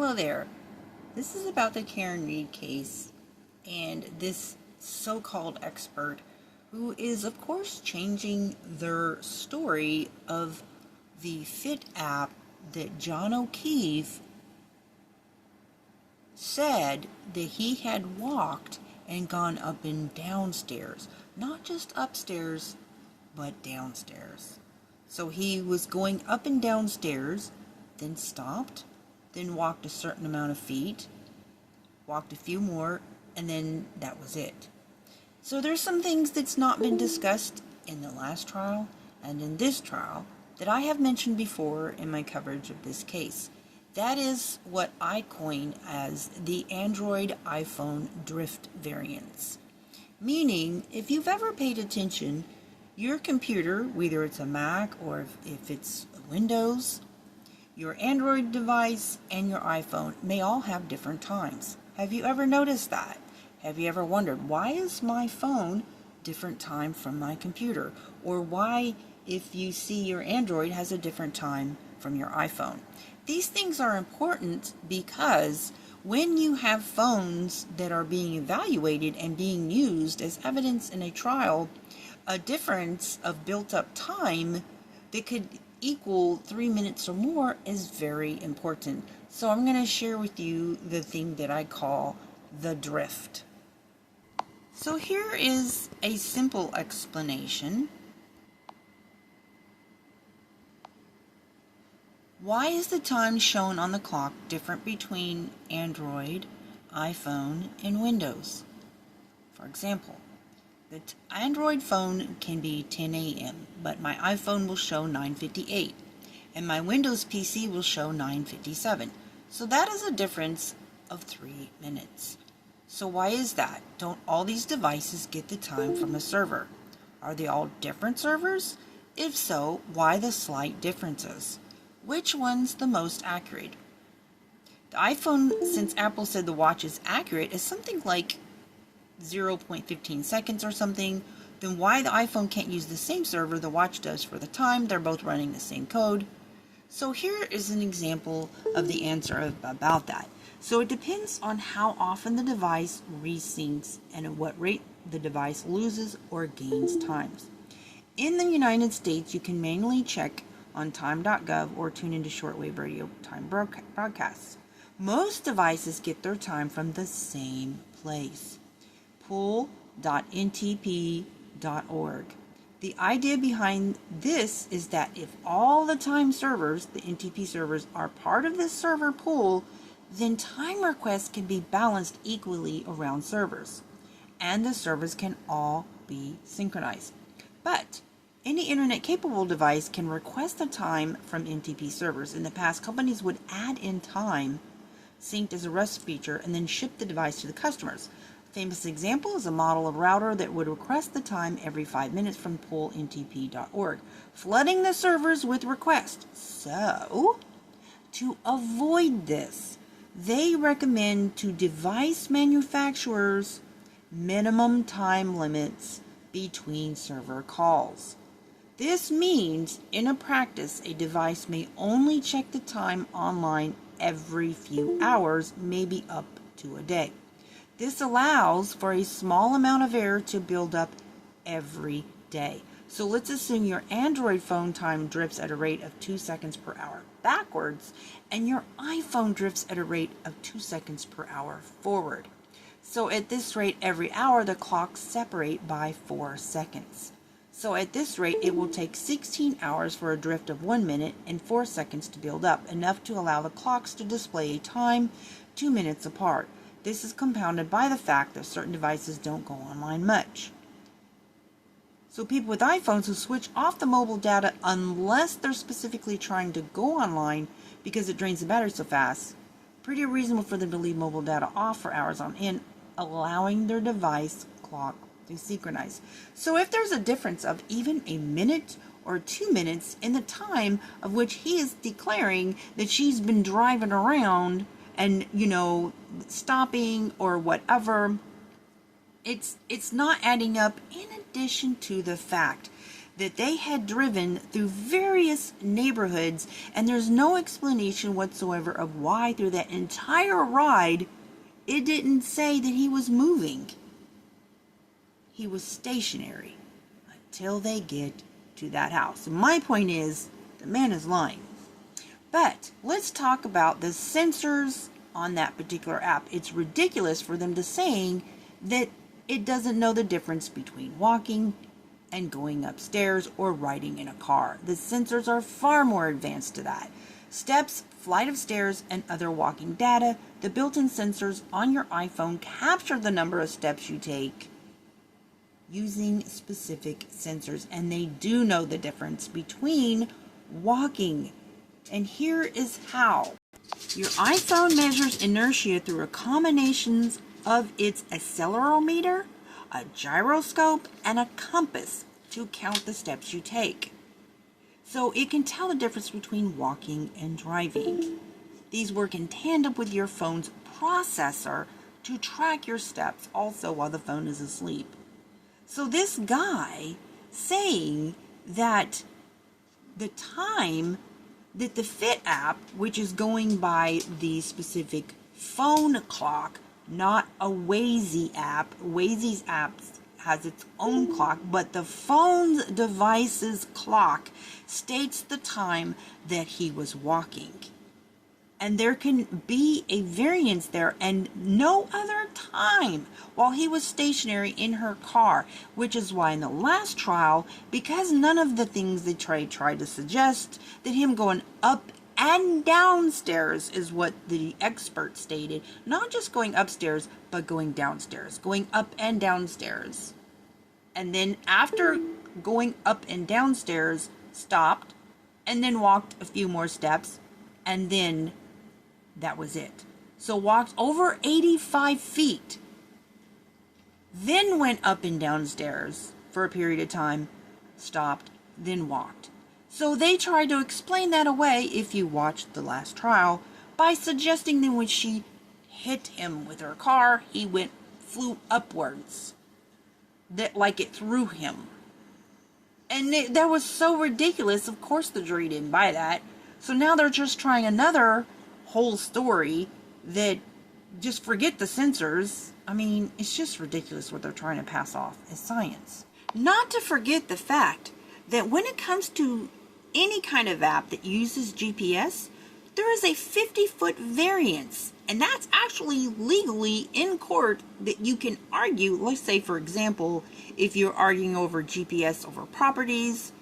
Hello there. This is about the Karen Reed case and this so-called expert who is, of course, changing their story of the Fit app that John O'Keefe said that he had walked and gone up and downstairs. Not just upstairs, but downstairs. So he was going up and downstairs, then stopped, then walked a certain amount of feet, walked a few more, and then that was it. So there's some things that's not been discussed in the last trial and in this trial that I have mentioned before in my coverage of this case. That is what I coin as the Android iPhone drift variance. Meaning, if you've ever paid attention, your computer, whether it's a Mac or if it's Windows, your Android device and your iPhone may all have different times. Have you ever noticed that? Have you ever wondered, why is my phone different time from my computer? Or why, if you see your Android, has a different time from your iPhone? These things are important because when you have phones that are being evaluated and being used as evidence in a trial, a difference of built-up time that could equal 3 minutes or more is very important. So I'm going to share with you the thing that I call the drift. So here is a simple explanation. Why is the time shown on the clock different between Android, iPhone, and Windows? For example, the Android phone can be 10 a.m., but my iPhone will show 9:58, and my Windows PC will show 9:57. So that is a difference of 3 minutes. So why is that? Don't all these devices get the time from a server? Are they all different servers? If so, why the slight differences? Which one's the most accurate? The iPhone, since Apple said the watch is accurate, is something like 0.15 seconds or something. Then why the iPhone can't use the same server the watch does for the time? They're both running the same code. So here is an example of the answer about that. So it depends on how often the device resyncs and at what rate the device loses or gains times. In the United States, you can manually check on time.gov or tune into shortwave radio time broadcasts. Most devices get their time from the same place, pool.ntp.org. The idea behind this is that if all the time servers, the NTP servers, are part of this server pool, then time requests can be balanced equally around servers, and the servers can all be synchronized. But any internet-capable device can request a time from NTP servers. In the past, companies would add in time synced as a REST feature and then ship the device to the customers. A famous example is a model of router that would request the time every 5 minutes from poolntp.org, flooding the servers with requests. So, to avoid this, they recommend to device manufacturers minimum time limits between server calls. This means, in a practice, a device may only check the time online every few hours, maybe up to a day. This allows for a small amount of error to build up every day. So let's assume your Android phone time drifts at a rate of 2 seconds per hour backwards, and your iPhone drifts at a rate of 2 seconds per hour forward. So at this rate, every hour the clocks separate by 4 seconds. So at this rate, it will take 16 hours for a drift of 1 minute and 4 seconds to build up, enough to allow the clocks to display a time 2 minutes apart. This is compounded by the fact that certain devices don't go online much. So people with iPhones who switch off the mobile data unless they're specifically trying to go online because it drains the battery so fast, pretty reasonable for them to leave mobile data off for hours on end, allowing their device clock to synchronize. So if there's a difference of even a minute or 2 minutes in the time of which he is declaring that she's been driving around and, stopping or whatever, it's not adding up, in addition to the fact that they had driven through various neighborhoods, and there's no explanation whatsoever of why through that entire ride it didn't say that he was moving. He was stationary until they get to that house. And my point is, the man is lying. But let's talk about the sensors on that particular app. It's ridiculous for them to saying that it doesn't know the difference between walking and going upstairs or riding in a car. The sensors are far more advanced to that. Steps, flight of stairs, and other walking data. The built-in sensors on your iPhone capture the number of steps you take using specific sensors, and they do know the difference between walking. And here is how. Your iPhone measures inertia through a combination of its accelerometer, a gyroscope, and a compass to count the steps you take. So it can tell the difference between walking and driving. These work in tandem with your phone's processor to track your steps also while the phone is asleep. So this guy saying that the time that the Fit app, which is going by the specific phone clock, not a Waze app. Waze's app has its own clock, but the phone's device's clock states the time that he was walking. And there can be a variance there and no other time while he was stationary in her car, which is why in the last trial, because none of the things they tried to suggest that him going up and downstairs is what the expert stated, not just going upstairs, but going downstairs, going up and downstairs. And then after going up and downstairs, stopped, and then walked a few more steps, and then that was it. So walked over 85 feet, then went up and downstairs for a period of time, stopped, then walked. So they tried to explain that away, if you watched the last trial, by suggesting that when she hit him with her car, he flew upwards, that like it threw him. And that was so ridiculous. Of course the jury didn't buy that. So now they're just trying another whole story that just forget the sensors. I mean, it's just ridiculous what they're trying to pass off as science. Not to forget the fact that when it comes to any kind of app that uses GPS, there is a 50-foot variance, and that's actually legally in court that you can argue. Let's say, for example, if you're arguing over GPS over properties,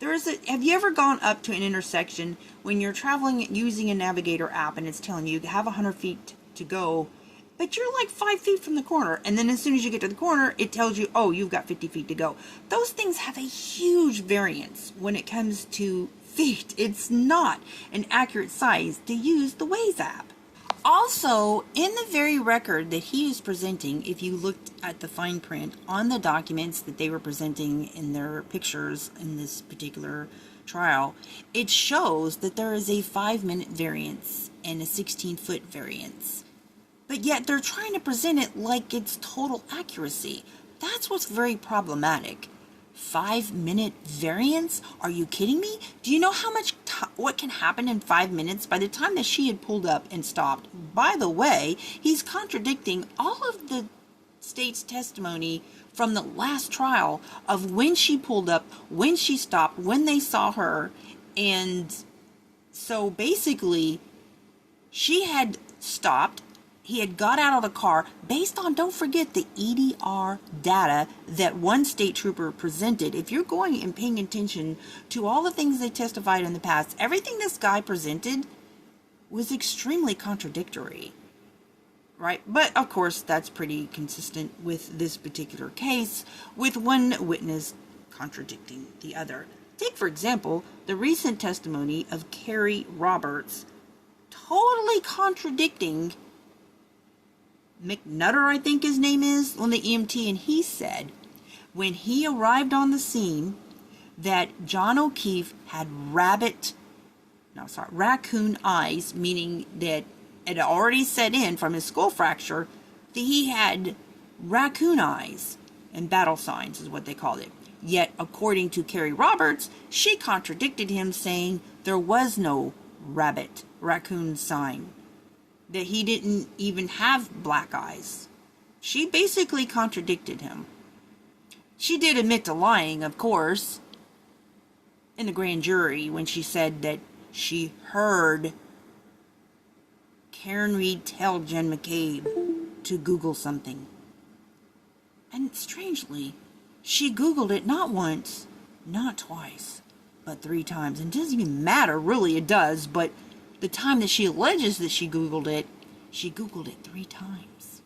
have you ever gone up to an intersection when you're traveling using a navigator app and it's telling you have 100 feet to go, but you're like 5 feet from the corner, and then as soon as you get to the corner, it tells you, oh, you've got 50 feet to go. Those things have a huge variance when it comes to feet. It's not an accurate size to use the Waze app. Also, in the very record that he is presenting, if you looked at the fine print on the documents that they were presenting in their pictures in this particular trial, it shows that there is a 5-minute variance and a 16-foot variance. But yet they're trying to present it like it's total accuracy. That's what's very problematic. 5-minute variance? Are you kidding me? Do you know how much what can happen in 5 minutes? By the time that she had pulled up and stopped, by the way, he's contradicting all of the state's testimony from the last trial of when she pulled up, when she stopped, when they saw her. And so basically, she had stopped. He had got out of the car based on, don't forget, the EDR data that one state trooper presented. If you're going and paying attention to all the things they testified in the past, everything this guy presented was extremely contradictory, right? But of course, that's pretty consistent with this particular case, with one witness contradicting the other. Take, for example, the recent testimony of Kerry Roberts, totally contradicting McNutter, I think his name is, on the EMT, and he said when he arrived on the scene that John O'Keefe had raccoon eyes, meaning that it had already set in from his skull fracture that he had raccoon eyes, and battle signs is what they called it. Yet, according to Carrie Roberts, she contradicted him, saying there was no raccoon sign, that he didn't even have black eyes. She basically contradicted him. She did admit to lying, of course, in the grand jury when she said that she heard Karen Reed tell Jen McCabe to Google something. And strangely, she Googled it not once, not twice, but 3 times. And it doesn't even matter, really, it does, but the time that she alleges that she Googled it 3 times.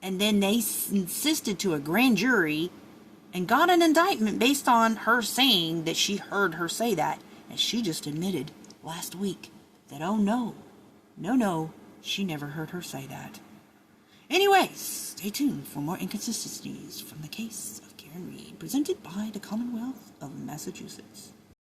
And then they insisted to a grand jury and got an indictment based on her saying that she heard her say that. And she just admitted last week that, oh no, she never heard her say that. Anyways, stay tuned for more inconsistencies from the case of Karen Reed, presented by the Commonwealth of Massachusetts.